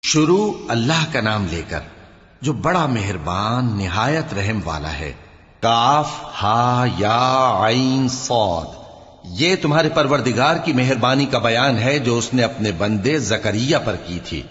شروع اللہ کا نام لے کر جو بڑا مہربان نہایت رحم والا ہے۔ کاف ہا یا عین صاد، یہ تمہارے پروردگار کی مہربانی کا بیان ہے جو اس نے اپنے بندے زکریا پر کی تھی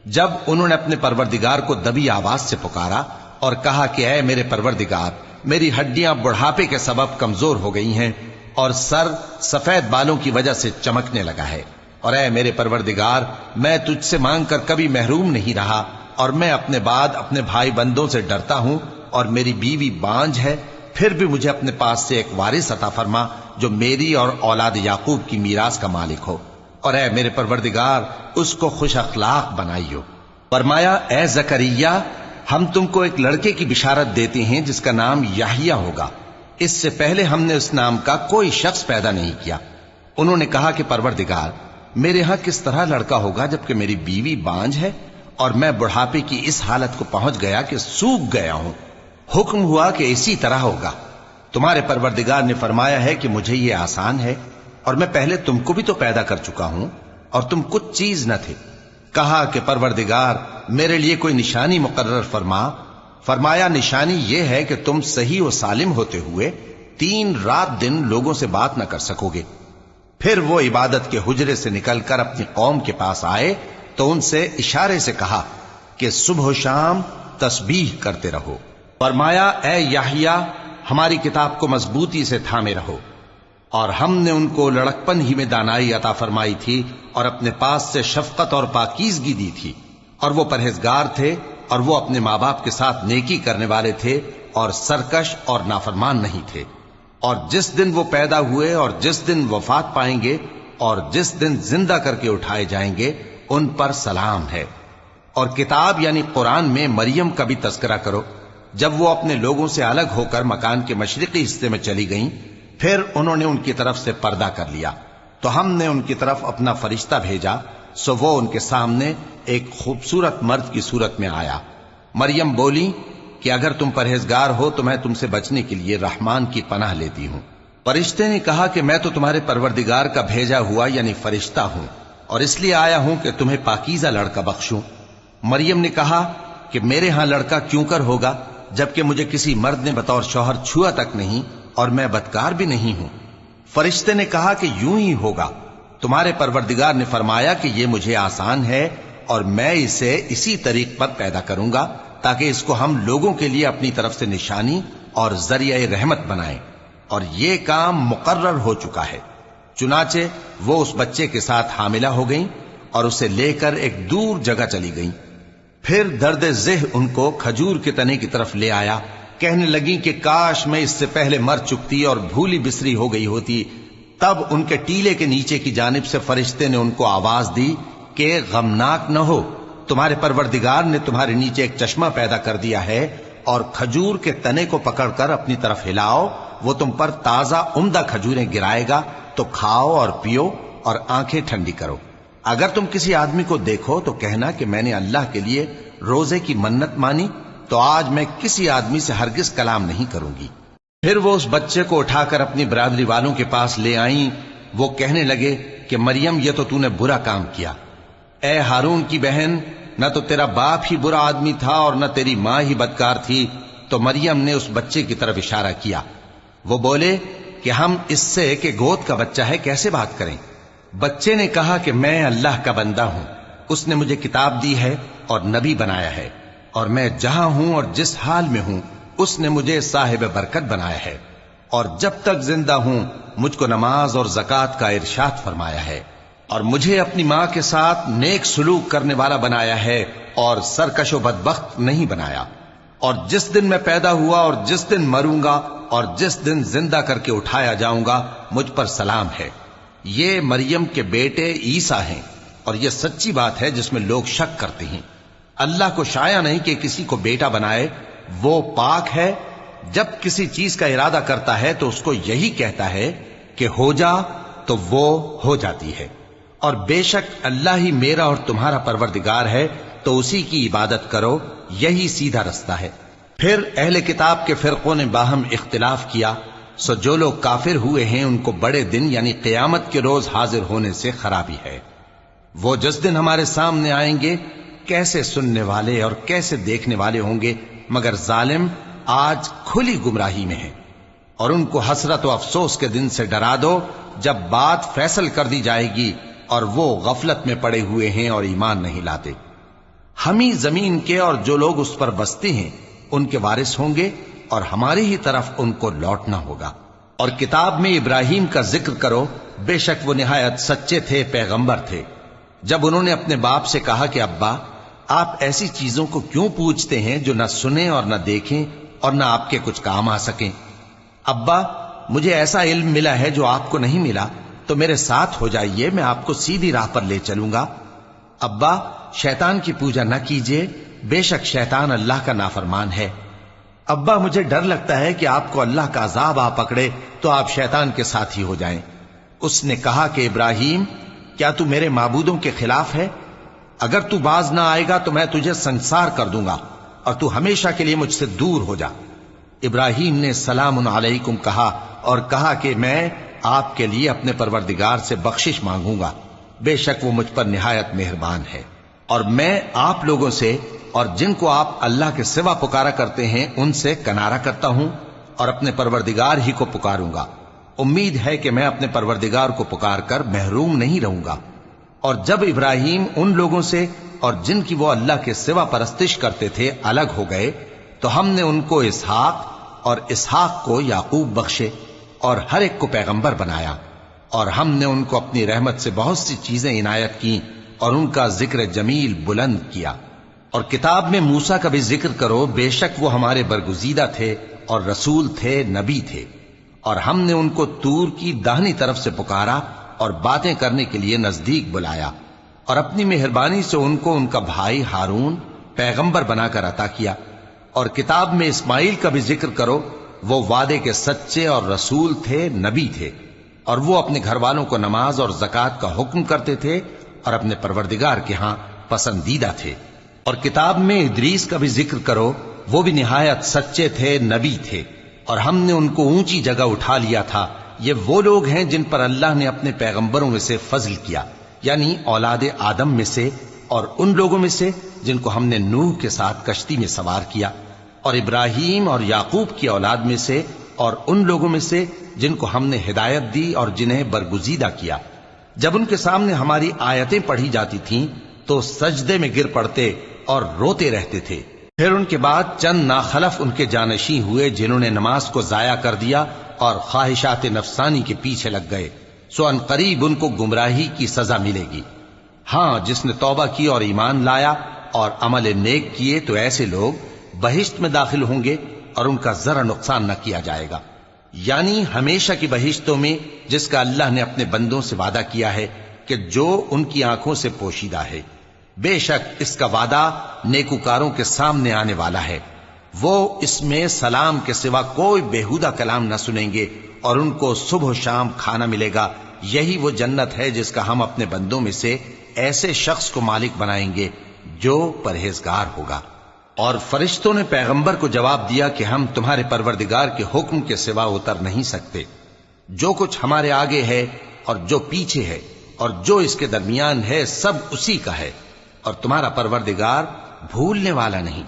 جب انہوں نے اپنے پروردگار کو دبی آواز سے پکارا اور کہا کہ اے میرے پروردگار، میری ہڈیاں بڑھاپے کے سبب کمزور ہو گئی ہیں اور سر سفید بالوں کی وجہ سے چمکنے لگا ہے، اور اے میرے پروردگار، میں تجھ سے مانگ کر کبھی محروم نہیں رہا، اور میں اپنے بعد اپنے بھائی بندوں سے ڈرتا ہوں، اور میری بیوی بانجھ ہے، پھر بھی مجھے اپنے پاس سے ایک وارث عطا فرما جو میری اور اولاد یعقوب کی میراث کا مالک ہو، اور اے میرے پروردگار اس کو خوش اخلاق بنائیو۔ فرمایا اے زکریا، ہم تم کو ایک لڑکے کی بشارت دیتے ہیں جس کا نام یحییٰ ہوگا، اس سے پہلے ہم نے اس نام کا کوئی شخص پیدا نہیں کیا۔ انہوں نے کہا کہ پروردگار، میرے ہاں کس طرح لڑکا ہوگا جبکہ میری بیوی بانجھ ہے اور میں بڑھاپے کی اس حالت کو پہنچ گیا کہ سوکھ گیا ہوں؟ حکم ہوا کہ اسی طرح ہوگا۔ تمہارے پروردگار نے فرمایا ہے کہ مجھے یہ آسان ہے، اور میں پہلے تم کو بھی تو پیدا کر چکا ہوں اور تم کچھ چیز نہ تھے۔ کہا کہ پروردگار، میرے لیے کوئی نشانی مقرر فرما۔ فرمایا نشانی یہ ہے کہ تم صحیح و سالم ہوتے ہوئے 3 رات دن لوگوں سے بات نہ کر سکو گے۔ پھر وہ عبادت کے حجرے سے نکل کر اپنی قوم کے پاس آئے تو ان سے اشارے سے کہا کہ صبح و شام تسبیح کرتے رہو۔ فرمایا اے یحییٰ، ہماری کتاب کو مضبوطی سے تھامے رہو، اور ہم نے ان کو لڑکپن ہی میں دانائی عطا فرمائی تھی اور اپنے پاس سے شفقت اور پاکیزگی دی تھی، اور وہ پرہیزگار تھے اور وہ اپنے ماں باپ کے ساتھ نیکی کرنے والے تھے اور سرکش اور نافرمان نہیں تھے۔ اور جس دن وہ پیدا ہوئے اور جس دن وفات پائیں گے اور جس دن زندہ کر کے اٹھائے جائیں گے ان پر سلام ہے۔ اور کتاب یعنی قرآن میں مریم کا بھی تذکرہ کرو، جب وہ اپنے لوگوں سے الگ ہو کر مکان کے مشرقی حصے میں چلی گئیں، پھر انہوں نے ان کی طرف سے پردہ کر لیا تو ہم نے ان کی طرف اپنا فرشتہ بھیجا، سو وہ ان کے سامنے ایک خوبصورت مرد کی صورت میں آیا۔ مریم بولی کہ اگر تم پرہیزگار ہو تو میں تم سے بچنے کے لیے رحمان کی پناہ لیتی ہوں۔ فرشتے نے کہا کہ میں تو تمہارے پروردگار کا بھیجا ہوا یعنی فرشتہ ہوں، اور اس لیے آیا ہوں کہ تمہیں پاکیزہ لڑکا بخشوں۔ مریم نے کہا کہ میرے ہاں لڑکا کیوں کر ہوگا جبکہ مجھے کسی مرد نے بطور شوہر چھوا تک نہیں اور میں بدکار بھی نہیں ہوں۔ فرشتے نے کہا کہ یوں ہی ہوگا، تمہارے پروردگار نے فرمایا کہ یہ مجھے آسان ہے اور میں اسے اسی طریق پر پیدا کروں گا تاکہ اس کو ہم لوگوں کے لیے اپنی طرف سے نشانی اور ذریعہ رحمت بنائیں، اور یہ کام مقرر ہو چکا ہے۔ چنانچہ وہ اس بچے کے ساتھ حاملہ ہو گئیں اور اسے لے کر ایک دور جگہ چلی گئیں۔ پھر درد ذہ ان کو کھجور کے تنے کی طرف لے آیا، کہنے لگیں کہ کاش میں اس سے پہلے مر چکتی اور بھولی بسری ہو گئی ہوتی۔ تب ان کے ٹیلے کے نیچے کی جانب سے فرشتے نے ان کو آواز دی کہ غمناک نہ ہو، تمہارے پروردگار نے تمہارے نیچے ایک چشمہ پیدا کر دیا ہے، اور کھجور کے تنے کو پکڑ کر اپنی طرف ہلاؤ، وہ تم پر تازہ عمدہ کھجوریں گرائے گا، تو کھاؤ اور پیو اور آنکھیں ٹھنڈی کرو۔ اگر تم کسی آدمی کو دیکھو تو کہنا کہ میں نے اللہ کے لیے روزے کی منت مانی، تو آج میں کسی آدمی سے ہرگز کلام نہیں کروں گی۔ پھر وہ اس بچے کو اٹھا کر اپنی برادری والوں کے پاس لے آئیں۔ وہ کہنے لگے کہ مریم، یہ تو نے برا کام کیا۔ اے ہارون کی بہن، نہ تو تیرا باپ ہی برا آدمی تھا اور نہ تیری ماں ہی بدکار تھی۔ تو مریم نے اس بچے کی طرف اشارہ کیا۔ وہ بولے کہ ہم اس سے کہ گود کا بچہ ہے کیسے بات کریں؟ بچے نے کہا کہ میں اللہ کا بندہ ہوں، اس نے مجھے کتاب دی ہے اور نبی بنایا ہے، اور میں جہاں ہوں اور جس حال میں ہوں اس نے مجھے صاحب برکت بنایا ہے، اور جب تک زندہ ہوں مجھ کو نماز اور زکوٰۃ کا ارشاد فرمایا ہے، اور مجھے اپنی ماں کے ساتھ نیک سلوک کرنے والا بنایا ہے اور سرکش و بدبخت نہیں بنایا، اور جس دن میں پیدا ہوا اور جس دن مروں گا اور جس دن زندہ کر کے اٹھایا جاؤں گا مجھ پر سلام ہے۔ یہ مریم کے بیٹے عیسیٰ ہیں، اور یہ سچی بات ہے جس میں لوگ شک کرتے ہیں۔ اللہ کو شایع نہیں کہ کسی کو بیٹا بنائے، وہ پاک ہے، جب کسی چیز کا ارادہ کرتا ہے تو اس کو یہی کہتا ہے کہ ہو جا تو وہ ہو جاتی ہے۔ اور بے شک اللہ ہی میرا اور تمہارا پروردگار ہے، تو اسی کی عبادت کرو، یہی سیدھا رستہ ہے۔ پھر اہل کتاب کے فرقوں نے باہم اختلاف کیا، سو جو لوگ کافر ہوئے ہیں ان کو بڑے دن یعنی قیامت کے روز حاضر ہونے سے خرابی ہے۔ وہ جس دن ہمارے سامنے آئیں گے کیسے سننے والے اور کیسے دیکھنے والے ہوں گے، مگر ظالم آج کھلی گمراہی میں ہیں۔ اور ان کو حسرت و افسوس کے دن سے ڈرا دو جب بات فیصل کر دی جائے گی اور وہ غفلت میں پڑے ہوئے ہیں اور ایمان نہیں لاتے۔ ہم ہی زمین کے اور جو لوگ اس پر بستے ہیں ان کے وارث ہوں گے اور ہماری ہی طرف ان کو لوٹنا ہوگا۔ اور کتاب میں ابراہیم کا ذکر کرو، بے شک وہ نہایت سچے تھے، پیغمبر تھے۔ جب انہوں نے اپنے باپ سے کہا کہ ابا، آپ ایسی چیزوں کو کیوں پوچھتے ہیں جو نہ سنیں اور نہ دیکھیں اور نہ آپ کے کچھ کام آ سکیں؟ ابا، مجھے ایسا علم ملا ہے جو آپ کو نہیں ملا، تو میرے ساتھ ہو جائیے، میں آپ کو سیدھی راہ پر لے چلوں گا۔ ابا، شیطان کی پوجا نہ کیجیے، بے شک شیطان اللہ کا نافرمان ہے۔ ابا، مجھے ڈر لگتا ہے کہ آپ کو اللہ کا عذاب آ پکڑے تو آپ شیطان کے ساتھی ہو جائیں۔ اس نے کہا کہ ابراہیم، کیا تو میرے معبودوں کے خلاف ہے؟ اگر تو باز نہ آئے گا تو میں تجھے سنسار کر دوں گا اور تو ہمیشہ کے لیے مجھ سے دور ہو جا۔ ابراہیم نے سلام علیکم کہا اور کہا کہ میں آپ کے لیے اپنے پروردگار سے بخشش مانگوں گا، بے شک وہ مجھ پر نہایت مہربان ہے۔ اور میں آپ لوگوں سے اور جن کو آپ اللہ کے سوا پکارا کرتے ہیں ان سے کنارہ کرتا ہوں اور اپنے پروردگار ہی کو پکاروں گا۔ امید ہے کہ میں اپنے پروردگار کو پکار کر محروم نہیں رہوں گا۔ اور جب ابراہیم ان لوگوں سے اور جن کی وہ اللہ کے سوا پرستش کرتے تھے الگ ہو گئے تو ہم نے ان کو اسحاق اور اسحاق کو یعقوب بخشے اور ہر ایک کو پیغمبر بنایا، اور ہم نے ان کو اپنی رحمت سے بہت سی چیزیں عنایت کی اور ان کا ذکر جمیل بلند کیا۔ اور کتاب میں موسیٰ کا بھی ذکر کرو، بے شک وہ ہمارے برگزیدہ تھے اور رسول تھے، نبی تھے، اور ہم نے ان کو طور کی داہنی طرف سے پکارا اور باتیں کرنے کے لیے نزدیک بلایا، اور اپنی مہربانی سے ان کو ان کا بھائی ہارون پیغمبر بنا کر عطا کیا۔ اور کتاب میں اسماعیل کا بھی ذکر کرو، وہ وعدے کے سچے اور رسول تھے، نبی تھے، اور وہ اپنے گھر والوں کو نماز اور زکوٰۃ کا حکم کرتے تھے اور اپنے پروردگار کے ہاں پسندیدہ تھے۔ اور کتاب میں ادریس کا بھی ذکر کرو، وہ بھی نہایت سچے تھے، نبی تھے، اور ہم نے ان کو اونچی جگہ اٹھا لیا تھا۔ یہ وہ لوگ ہیں جن پر اللہ نے اپنے پیغمبروں میں سے فضل کیا، یعنی اولاد آدم میں سے، اور ان لوگوں میں سے جن کو ہم نے نوح کے ساتھ کشتی میں سوار کیا، اور ابراہیم اور یعقوب کی اولاد میں سے، اور ان لوگوں میں سے جن کو ہم نے ہدایت دی اور جنہیں برگزیدہ کیا۔ جب ان کے سامنے ہماری آیتیں پڑھی جاتی تھیں تو سجدے میں گر پڑتے اور روتے رہتے تھے۔ پھر ان کے بعد چند ناخلف ان کے جانشین ہوئے جنہوں نے نماز کو ضائع کر دیا اور خواہشات نفسانی کے پیچھے لگ گئے، سو ان قریب ان کو گمراہی کی سزا ملے گی۔ ہاں، جس نے توبہ کی اور ایمان لایا اور عمل نیک کیے تو ایسے لوگ بہشت میں داخل ہوں گے اور ان کا ذرا نقصان نہ کیا جائے گا، یعنی ہمیشہ کی بہشتوں میں جس کا اللہ نے اپنے بندوں سے وعدہ کیا ہے کہ جو ان کی آنکھوں سے پوشیدہ ہے۔ بے شک اس کا وعدہ نیکوکاروں کے سامنے آنے والا ہے، وہ اس میں سلام کے سوا کوئی بیہودہ کلام نہ سنیں گے اور ان کو صبح و شام کھانا ملے گا۔ یہی وہ جنت ہے جس کا ہم اپنے بندوں میں سے ایسے شخص کو مالک بنائیں گے جو پرہیزگار ہوگا۔ اور فرشتوں نے پیغمبر کو جواب دیا کہ ہم تمہارے پروردگار کے حکم کے سوا اتر نہیں سکتے۔ جو کچھ ہمارے آگے ہے اور جو پیچھے ہے اور جو اس کے درمیان ہے سب اسی کا ہے، اور تمہارا پروردگار بھولنے والا نہیں،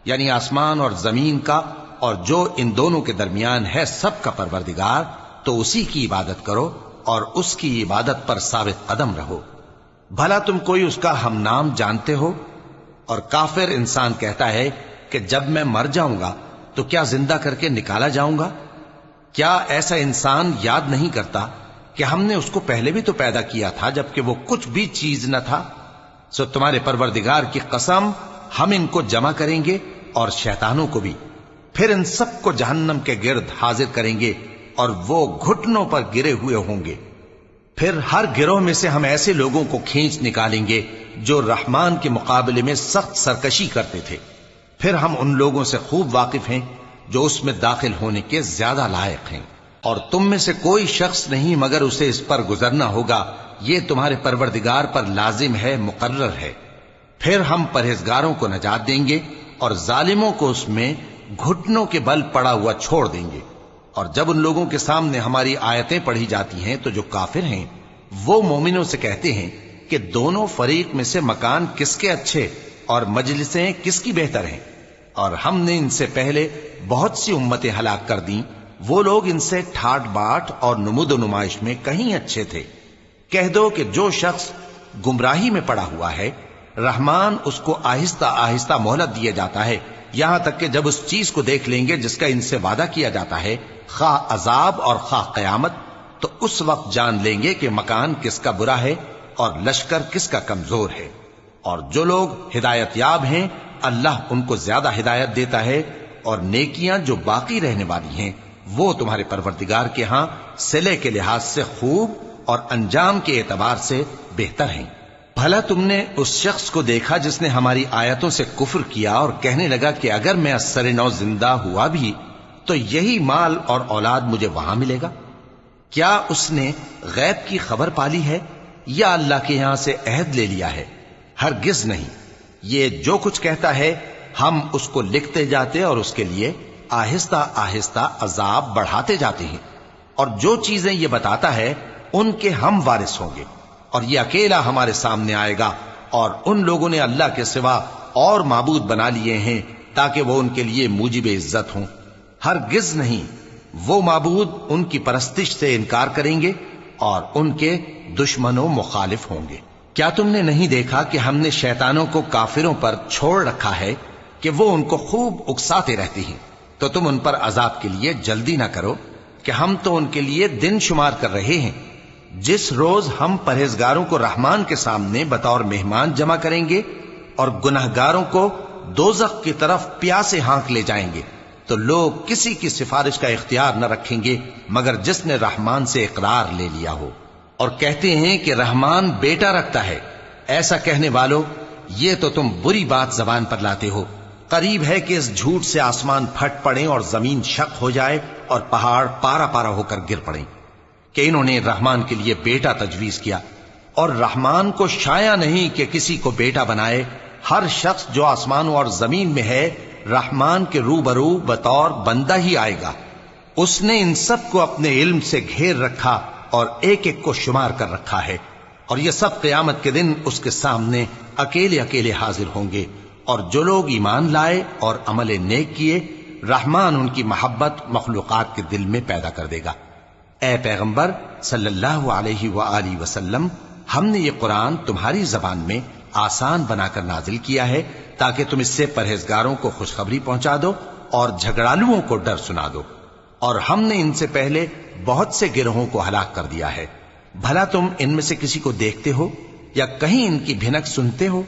یعنی آسمان اور زمین کا اور جو ان دونوں کے درمیان ہے سب کا پروردگار، تو اسی کی عبادت کرو اور اس کی عبادت پر ثابت قدم رہو۔ بھلا تم کوئی اس کا ہم نام جانتے ہو؟ اور کافر انسان کہتا ہے کہ جب میں مر جاؤں گا تو کیا زندہ کر کے نکالا جاؤں گا؟ کیا ایسا انسان یاد نہیں کرتا کہ ہم نے اس کو پہلے بھی تو پیدا کیا تھا جبکہ وہ کچھ بھی چیز نہ تھا؟ سو تمہارے پروردگار کی قسم، ہم ان کو جمع کریں گے اور شیطانوں کو بھی، پھر ان سب کو جہنم کے گرد حاضر کریں گے اور وہ گھٹنوں پر گرے ہوئے ہوں گے۔ پھر ہر گروہ میں سے ہم ایسے لوگوں کو کھینچ نکالیں گے جو رحمان کے مقابلے میں سخت سرکشی کرتے تھے، پھر ہم ان لوگوں سے خوب واقف ہیں جو اس میں داخل ہونے کے زیادہ لائق ہیں، اور تم میں سے کوئی شخص نہیں مگر اسے اس پر گزرنا ہوگا، یہ تمہارے پروردگار پر لازم ہے، مقرر ہے۔ پھر ہم پرہیزگاروں کو نجات دیں گے اور ظالموں کو اس میں گھٹنوں کے بل پڑا ہوا چھوڑ دیں گے۔ اور جب ان لوگوں کے سامنے ہماری آیتیں پڑھی جاتی ہیں تو جو کافر ہیں وہ مومنوں سے کہتے ہیں کہ دونوں فریق میں سے مکان کس کے اچھے، اور مجلسیں کس کی بہتر ہیں؟ اور ہم نے ان سے پہلے بہت سی امتیں ہلاک کر دیں، وہ لوگ ان سے ٹھاٹ باٹ اور نمود و نمائش میں کہیں اچھے تھے۔ کہہ دو کہ جو شخص گمراہی میں پڑا ہوا ہے، رحمان اس کو آہستہ آہستہ مہلت دیا جاتا ہے، یہاں تک کہ جب اس چیز کو دیکھ لیں گے جس کا ان سے وعدہ کیا جاتا ہے، خواہ عذاب اور خواہ قیامت، تو اس وقت جان لیں گے کہ مکان کس کا برا ہے اور لشکر کس کا کمزور ہے۔ اور جو لوگ ہدایت یاب ہیں، اللہ ان کو زیادہ ہدایت دیتا ہے، اور نیکیاں جو باقی رہنے والی ہیں وہ تمہارے پروردگار کے ہاں صلے کے لحاظ سے خوب اور انجام کے اعتبار سے بہتر ہیں۔ بھلا تم نے اس شخص کو دیکھا جس نے ہماری آیتوں سے کفر کیا اور کہنے لگا کہ اگر میں اثر نو زندہ ہوا بھی تو یہی مال اور اولاد مجھے وہاں ملے گا؟ کیا اس نے غیب کی خبر پالی ہے یا اللہ کے یہاں سے عہد لے لیا ہے؟ ہرگز نہیں، یہ جو کچھ کہتا ہے ہم اس کو لکھتے جاتے اور اس کے لیے آہستہ آہستہ عذاب بڑھاتے جاتے ہیں، اور جو چیزیں یہ بتاتا ہے ان کے ہم وارث ہوں گے، اور یہ اکیلا ہمارے سامنے آئے گا، اور ان لوگوں نے اللہ کے سوا اور معبود بنا لیے ہیں تاکہ وہ ان کے لیے موجب عزت ہوں۔ ہرگز نہیں، وہ معبود ان کی پرستش سے انکار کریں گے اور ان کے دشمنوں مخالف ہوں گے۔ کیا تم نے نہیں دیکھا کہ ہم نے شیطانوں کو کافروں پر چھوڑ رکھا ہے کہ وہ ان کو خوب اکساتے رہتی ہیں؟ تو تم ان پر عذاب کے لیے جلدی نہ کرو کہ ہم تو ان کے لیے دن شمار کر رہے ہیں۔ جس روز ہم پرہیزگاروں کو رحمان کے سامنے بطور مہمان جمع کریں گے اور گنہگاروں کو دوزخ کی طرف پیاسے ہانک لے جائیں گے، تو لوگ کسی کی سفارش کا اختیار نہ رکھیں گے مگر جس نے رحمان سے اقرار لے لیا ہو۔ اور کہتے ہیں کہ رحمان بیٹا رکھتا ہے۔ ایسا کہنے والوں، یہ تو تم بری بات زبان پر لاتے ہو۔ قریب ہے کہ اس جھوٹ سے آسمان پھٹ پڑے اور زمین شق ہو جائے اور پہاڑ پارا پارا ہو کر گر پڑیں کہ انہوں نے رحمان کے لیے بیٹا تجویز کیا، اور رحمان کو شایع نہیں کہ کسی کو بیٹا بنائے۔ ہر شخص جو آسمانوں اور زمین میں ہے رحمان کے روبرو بطور بندہ ہی آئے گا۔ اس نے ان سب کو اپنے علم سے گھیر رکھا اور ایک ایک کو شمار کر رکھا ہے، اور یہ سب قیامت کے دن اس کے سامنے اکیلے اکیلے حاضر ہوں گے۔ اور جو لوگ ایمان لائے اور عمل نیک کیے، رحمان ان کی محبت مخلوقات کے دل میں پیدا کر دے گا۔ اے پیغمبر صلی اللہ علیہ وآلہ وسلم، ہم نے یہ قرآن تمہاری زبان میں آسان بنا کر نازل کیا ہے تاکہ تم اس سے پرہیزگاروں کو خوشخبری پہنچا دو اور جھگڑالوؤں کو ڈر سنا دو۔ اور ہم نے ان سے پہلے بہت سے گروہوں کو ہلاک کر دیا ہے۔ بھلا تم ان میں سے کسی کو دیکھتے ہو یا کہیں ان کی بھنک سنتے ہو؟